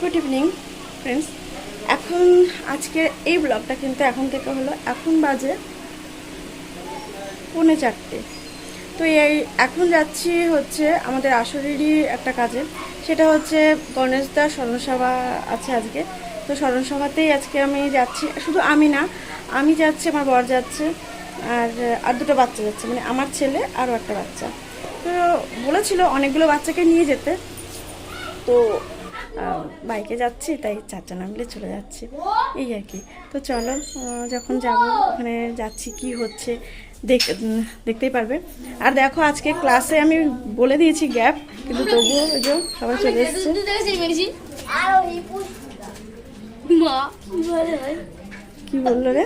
Good evening friends. এখন আজকের এই ব্লগটা কিন্তু এখন থেকে হলো, এখন বাজে 3:45। তো এই এখন যাচ্ছি হচ্ছে আমাদের আসরেরই একটা কাজে, সেটা হচ্ছে গণেশদার স্মরণসভা আছে আজকে। তো স্মরণসভাতেই আজকে আমি যাচ্ছি, শুধু আমি না, আমি যাচ্ছি, আমার বর যাচ্ছে, আর দুটো বাচ্চা যাচ্ছে, মানে আমার ছেলে আরও একটা বাচ্চা। তো বলেছিল অনেকগুলো বাচ্চাকে নিয়ে যেতে, তো বাইকে যাচ্ছি, তাই চারজনা মিলে চলে যাচ্ছি, এই আর কি। তো চলো, যখন যাব ওখানে যাচ্ছি কি হচ্ছে দেখতেই পারবে। আর দেখো আজকে ক্লাসে আমি বলে দিয়েছি গ্যাপ, কিন্তু তবুও ওই যে সবাই চলে এসছে। কি বললো রে?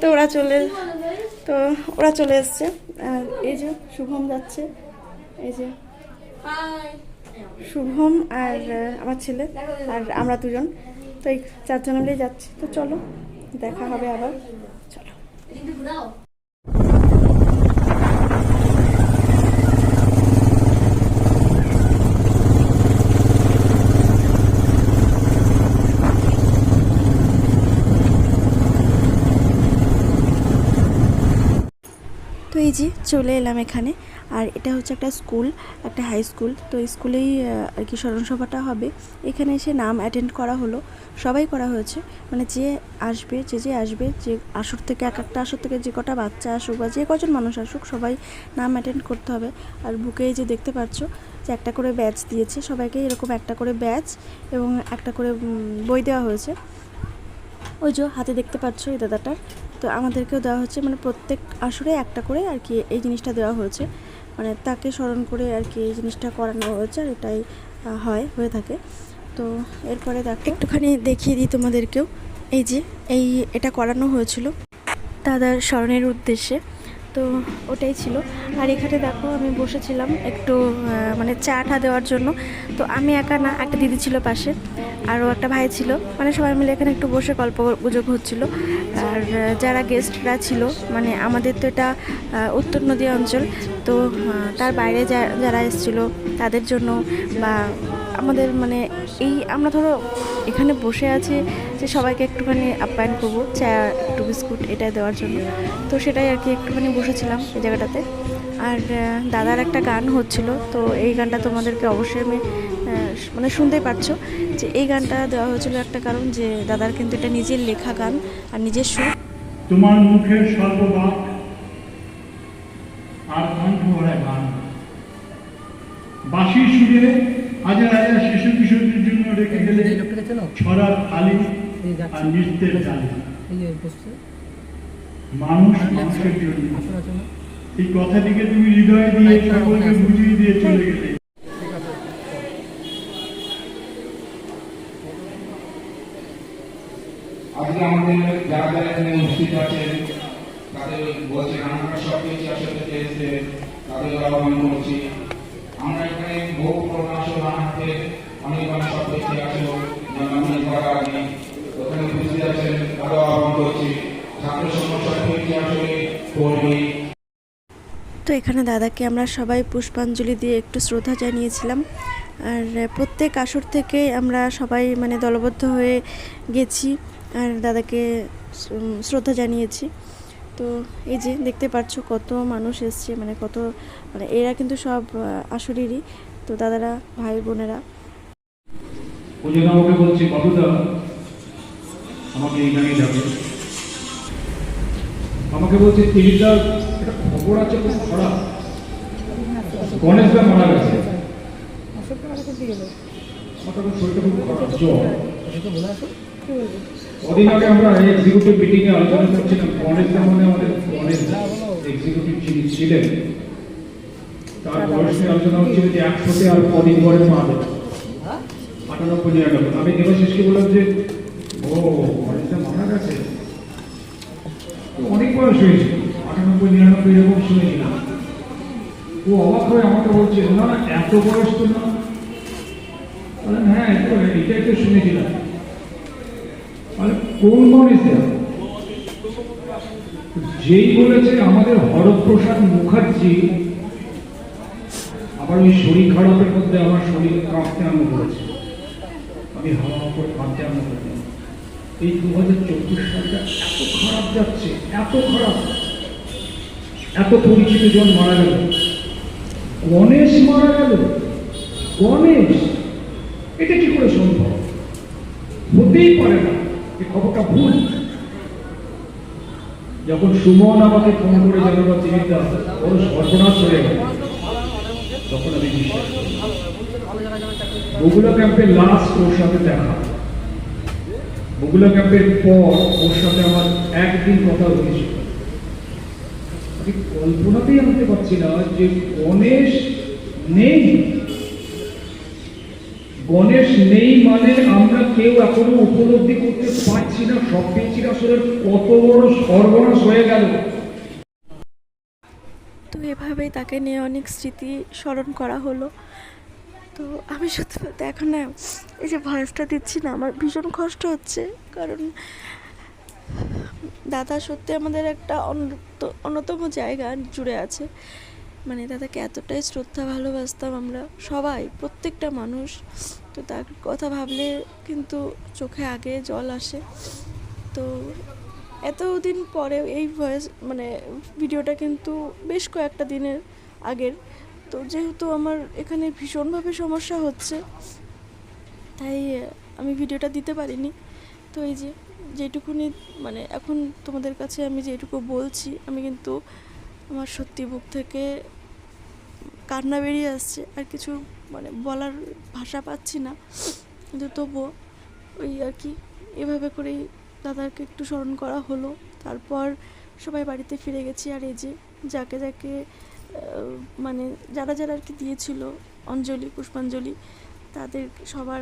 তো ওরা চলে এসছে। আর এই যে শুভম যাচ্ছে, এই যে শুভম আর আমার ছেলে আর আমরা দুজন, তো এই চারজন মিলেই যাচ্ছি। তো চলো, দেখা হবে আবার, চলো। তো এই যে চলে এলাম এখানে, আর এটা হচ্ছে একটা স্কুল, একটা হাই স্কুল। তো স্কুলেই আর কি স্মরণসভাটা হবে। এখানে এসে নাম অ্যাটেন্ড করা হলো, সবাই করা হয়েছে, মানে যে আসবে, যে আসর থেকে, এক একটা আসর থেকে যে কটা বাচ্চা আসুক বা যে কজন মানুষ আসুক, সবাই নাম অ্যাটেন্ড করতে হবে। আর বুকে যে দেখতে পাচ্ছ যে একটা করে ব্যাচ দিয়েছে সবাইকে, এরকম একটা করে ব্যাচ এবং একটা করে বই দেওয়া হয়েছে। ওই যে হাতে দেখতে পাচ্ছ এই দাদাটার, তো আমাদেরকেও দেওয়া হচ্ছে, মানে প্রত্যেক আসরে একটা করে আর কি এই জিনিসটা দেওয়া হয়েছে, মানে তাকে স্মরণ করে আর কি এই জিনিসটা করানো হয়েছে, আর এটাই হয়ে থাকে। তো এরপরে দেখো একটুখানি দেখিয়ে দিই তোমাদেরকেও, এই যে এটা করানো হয়েছিল দাদার স্মরণের উদ্দেশ্যে, তো ওটাই ছিল। আর এখানে দেখো আমি বসেছিলাম একটু মানে চাটা দেওয়ার জন্য। তো আমি একা না, একটা দিদি ছিল পাশে, আরও একটা ভাই ছিল, মানে সবাই মিলে এখানে একটু বসে গল্প গুজব হচ্ছিল। আর যারা গেস্টরা ছিল, মানে আমাদের তো এটা উত্তর নদী অঞ্চল, তো তার বাইরে যারা এসেছিলো তাদের জন্য, বা আমাদের মানে এই আমরা ধরো এখানে বসে আছি যে সবাইকে একটুখানি আপ্যায়ন করবো, চা একটু বিস্কুট এটা দেওয়ার জন্য, তো সেটাই আর কি একটুখানি বসেছিলাম এই জায়গাটাতে। আর দাদার একটা গান হচ্ছিল, তো এই গানটা তোমাদেরকে অবশ্যই আমি মানে শুনতেই পারছো যে এই গানটা দেওয়া হয়েছিল একটা কারণ, যে দাদার কিন্তু এটা নিজের লেখা গান আর নিজের সুর। তোমার মুখের সর্ববাক আর কণ্ঠ ভরা গান, বাঁশি সুরে হাজার হাজার শিশু কিশোরীর জন্য রেখে গেলে ছড়ার থালি আর নৃত্যের ডালি। মানুষ মানুষের জন্য, এই কথাটিকে তুমি হৃদয়ে দিয়ে সকলকে বুঝিয়ে দিয়ে চলে গেলে। আজকে আমাদের যারা যারা এখানে উপস্থিত আছেন তাদের বলছে আমরা সব কিছু আসলে এসে তাদের আহ্বান করছি। আমরা এখানে বহু প্রকাশন হাতে অনেক অনেক সব কিছু আছে, যেমন করা আগে ওখানে উপস্থিত আছেন তাদের আহ্বান করছি। ছাত্র সমাজ সব কিছু আসলে করবে। তো এখানে দাদাকে আমরা সবাই পুষ্পাঞ্জলি দিয়ে একটু শ্রদ্ধা জানিয়েছিলাম। আর প্রত্যেক আসর থেকে আমরা সবাই মানে দলবদ্ধ হয়ে গেছি আর দাদাকে শ্রদ্ধা জানিয়েছি। তো এই যে দেখতে পাচ্ছ কত মানুষ এসছে, মানে কত, মানে এরা কিন্তু সব আসরেরই, তো দাদারা ভাই বোনেরা। আমাকে বলছে বাবুদা আমাকে এই গানে যাবে, আমাকে বলছে তিনটা একটা খবর আছে খুব খারাপ, গণেশদা মারা গেছে। কদিন আগে আমরা এক্সিকিউটিভ মিটিং এ আলোচনা করছিলাম, গণেশদা মানে আমাদের গণেশ এক্সিকিউটিভ যিনি ছিলেন, তার বয়স নিয়ে আলোচনা হচ্ছিল যে 100-তে আর কদিন পরে পা দেবে, 98-99। আমি দেবাশিসকে বললাম যে ও গণেশদা মারা গেছে, অনেক বয়স হয়েছে, 98-99 এরকম শুনেছিলাম। ও অবাক হয়ে আমাকে বলছে না না এত বয়স তো না। হ্যাঁ এটা একটু শুনেছিলাম। কোন গণেশ দেব? যেই বলেছে আমাদের হরপ্রসাদ মুখার্জি, আবার ওই শরীর খারাপের মধ্যে আমার শরীর কাঁপতে আরম্ভ করেছে। আমি হাওয়া করে কাঁদতে আরম্ভ করলাম। এই 2024 সালটা এত খারাপ যাচ্ছে, এত খারাপ, এত পরিচিত জন মারা গেল, গণেশ মারা গেল, গণেশ, এটা কি করে সম্ভব? হতেই পারে না, এই খবরটা ভুল। যখন সুমন আমাকে ফোন করে জানালো চিন্তা বড় সর্বনাশ হয়ে গেল, তখন আমি বিশ্বাস করি। বগুলা ক্যাম্পে লাস্ট ওর সাথে দেখা, বগুলা ক্যাম্পের পর ওর সাথে আমার একদিন কথা হয়েছিল। আমি কল্পনাতেই আনতে পারছি না যে গণেশ নেই। গণেশ নেই মানে আমরা কেউ এখনো উপলব্ধি করতে পারছি না সবকিছু আসলে কত বড় সর্বনাশ হয়ে গেল। তো এভাবেই তাকে নিয়ে অনেক স্মৃতি স্মরণ করা হলো। তো আমি সত্যি বলতে এখন না এই যে ভয়েসটা দিচ্ছি না, আমার ভীষণ কষ্ট হচ্ছে, কারণ দাদা সত্যি আমাদের একটা অন্যতম জায়গা জুড়ে আছে। মানে দাদাকে এতটাই শ্রদ্ধা ভালোবাসতাম আমরা সবাই, প্রত্যেকটা মানুষ। তো তার কথা ভাবলে কিন্তু চোখে আগে জল আসে। তো এতদিন পরে এই ভয়েস মানে ভিডিওটা কিন্তু বেশ কয়েকটা দিনের আগের। তো যেহেতু আমার এখানে ভীষণভাবে সমস্যা হচ্ছে, তাই আমি ভিডিওটা দিতে পারিনি। তো এই যে যেটুকুনি মানে এখন তোমাদের কাছে আমি যেটুকু বলছি, আমি কিন্তু আমার সত্যি বুক থেকে কান্না বেরিয়ে আসছে, আর কিছু মানে বলার ভাষা পাচ্ছি না। কিন্তু তবুও ওই আর কি এভাবে করেই দাদাকে একটু স্মরণ করা হলো। তারপর সবাই বাড়িতে ফিরে গেছি। আর এই যে যাকে যাকে মানে যারা যারা আর কি দিয়েছিল অঞ্জলি, পুষ্পাঞ্জলি, তাদের সবার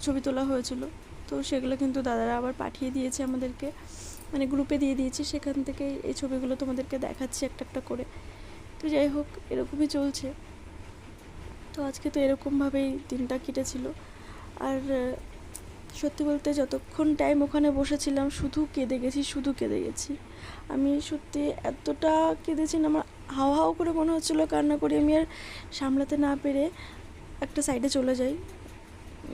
ছবি তোলা হয়েছিল। তো সেগুলো কিন্তু দাদারা আবার পাঠিয়ে দিয়েছে আমাদেরকে, মানে গ্রুপে দিয়ে দিয়েছে। সেখান থেকে এই ছবিগুলো তোমাদেরকে দেখাচ্ছি একটা একটা করে। তো যাই হোক, এরকমই চলছে। তো আজকে তো এরকমভাবেই দিনটা কেটেছিল। আর সত্যি বলতে যতক্ষণ টাইম ওখানে বসেছিলাম শুধু কেঁদে গেছি, শুধু কেঁদে গেছি। আমি সত্যি এতটা কেঁদেছি না, আমার হাও হাও করে মনে হচ্ছিলো কান্না করি। আমি আর সামলাতে না পেরে একটা সাইডে চলে যাই,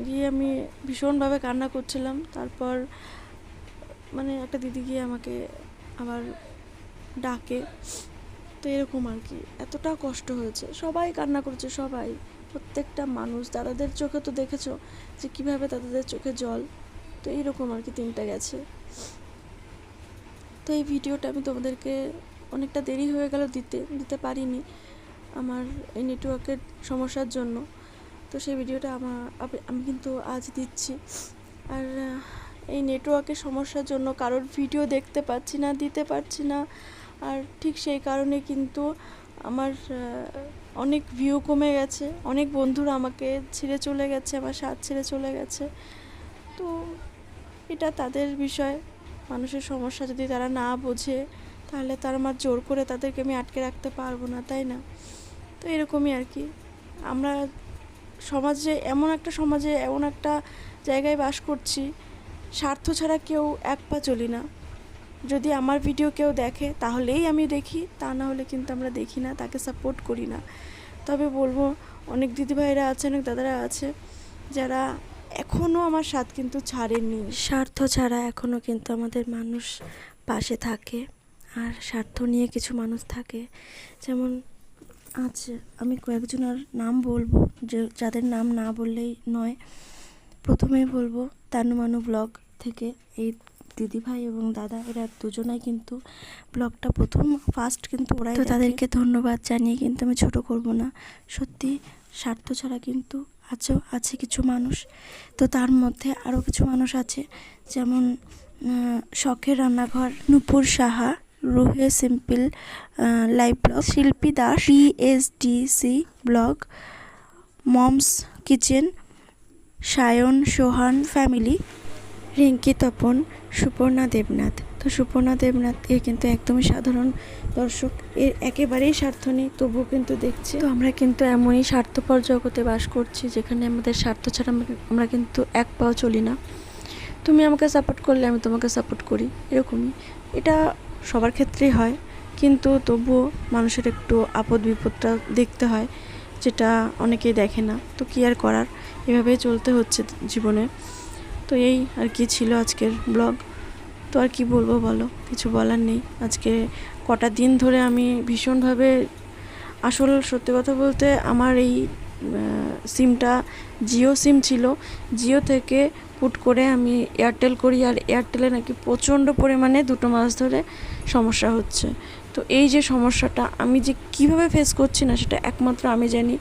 গিয়ে আমি ভীষণভাবে কান্না করছিলাম। তারপর মানে একটা দিদি গিয়ে আমাকে আবার ডাকে। তো এরকম আর কি, এতটা কষ্ট হয়েছে, সবাই কান্না করছে, সবাই, প্রত্যেকটা মানুষ। দাদাদের চোখে তো দেখেছো যে কীভাবে দাদাদের চোখে জল। তো এইরকম আর কি দিনটা গেছে। তো এই ভিডিওটা আমি তোমাদেরকে অনেকটা দেরি হয়ে গেল দিতে পারিনি আমার এই নেটওয়ার্কের সমস্যার জন্য। তো সেই ভিডিওটা আমি কিন্তু আজ দিচ্ছি। আর এই নেটওয়ার্কের সমস্যার জন্য কারোর ভিডিও দেখতে পাচ্ছি না, দিতে পারছি না। আর ঠিক সেই কারণে কিন্তু আমার অনেক ভিউ কমে গেছে, অনেক বন্ধুরা আমাকে ছেড়ে চলে গেছে, আমার সাথ ছেড়ে চলে গেছে। তো এটা তাদের বিষয়, মানুষের সমস্যা যদি তারা না বোঝে তাহলে তার আমার জোর করে তাদেরকে আমি আটকে রাখতে পারবো না, তাই না? তো এরকমই আর কি, আমরা সমাজে এমন একটা জায়গায় বাস করছি, স্বার্থ ছাড়া কেউ এক পা চলি না। যদি আমার ভিডিও কেউ দেখে তাহলেই আমি দেখি, তা না হলে কিন্তু আমরা দেখি না, তাকে সাপোর্ট করি না। তবে বলবো অনেক দিদিভাইরা আছে, অনেক দাদারা আছে যারা এখনও আমার সাথ কিন্তু ছাড়েননি। স্বার্থ ছাড়া এখনও কিন্তু আমাদের মানুষ পাশে থাকে। আর স্বার্থ নিয়ে কিছু মানুষ থাকে, যেমন আজ আমি কয়েকজনের নাম বলবো, যাদের নাম না বললেই নয়। প্রথমেই বলবো তানুমানু ব্লগ থেকে এই দিদিভাই এবং দাদা, এরা দুজনাই কিন্তু ব্লগটা ফার্স্ট কিন্তু ওরাই। তো তাদেরকে ধন্যবাদ জানিয়ে কিন্তু আমি ছোট করব না। সত্যি স্বার্থ ছাড়া কিন্তু আছে কিছু মানুষ। তো তার মধ্যে আরও কিছু মানুষ আছে, যেমন শখের রান্নাঘর, নূপুর সাহা, রুহে simple live blog, Shilpi Das, PSDC blog, moms kitchen, Sayan Sohan family, Rinki Tapan, Suparna Debnath. তো সুপর্ণা দেবনাথ কিন্তু একদমই সাধারণ দর্শক, এর একেবারেই স্বার্থ নেই, তবুও কিন্তু দেখছে। তো আমরা কিন্তু এমনই স্বার্থপর জগতে বাস করছি, যেখানে আমাদের স্বার্থ ছাড়া আমরা কিন্তু এক পাও চলি না। তুমি আমাকে সাপোর্ট করলে আমি তোমাকে সাপোর্ট করি, এরকমই। এটা সবার ক্ষেত্রেই হয়, কিন্তু তবুও মানুষের একটু আপদ বিপদটা দেখতে হয়। যেটা অনেকেই দেখে না। তো কী আর করার, এভাবেই চলতে হচ্ছে জীবনে। তো এই আর কি ছিল আজকের ব্লগ। তো আর কি বলবো বলো, কিছু বলার নেই। আজকে কটা দিন ধরে আমি ভীষণভাবে, আসল সত্যি কথা বলতে আমার এই সিমটা জিও সিম ছিল, জিও থেকে হুট করে আমি এয়ারটেল করি, আর এয়ারটেলে নাকি প্রচণ্ড পরিমাণে 2 মাস ধরে সমস্যা হচ্ছে। তো এই যে সমস্যাটা আমি যে কীভাবে ফেস করছি না সেটা একমাত্র আমি জানি।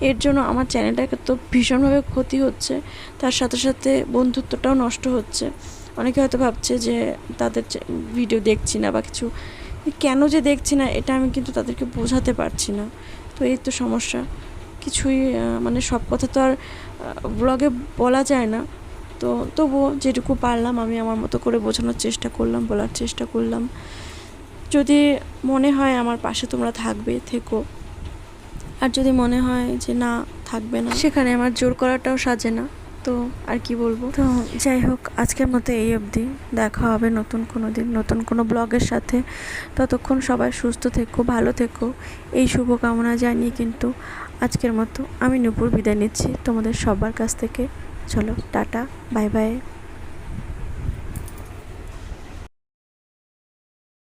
এর জন্য আমার চ্যানেলটাকে তো ভীষণভাবে ক্ষতি হচ্ছে, তার সাথে সাথে বন্ধুত্বটাও নষ্ট হচ্ছে। অনেকে হয়তো ভাবছে যে তাদের ভিডিও দেখছি না বা কিছু, কেন যে দেখছি না এটা আমি কিন্তু তাদেরকে বোঝাতে পারছি না। তো এই তো সমস্যা, কিছুই মানে সব কথা তো আর ব্লগে বলা যায় না। তো তবুও যেটুকু পারলাম আমি আমার মতো করে বোঝানোর চেষ্টা করলাম, বলার চেষ্টা করলাম। যদি মনে হয় আমার পাশে তোমরা থাকবে, থেকো। আর যদি মনে হয় যে না, থাকবে না, সেখানে আমার জোর করাটাও সাজে না। তো আর কি বলবো। তো যাই হোক, আজকের মতো এই অবধি। দেখা হবে নতুন কোনো দিন নতুন কোনো ব্লগের সাথে। ততক্ষণ সবাই সুস্থ থেকো, ভালো থেকো, এই শুভকামনা জানিয়ে কিন্তু আজকের মতো আমি নূপুর বিদায় নিচ্ছি তোমাদের সবার কাছ থেকে। চলো টাটা, বাই বাই।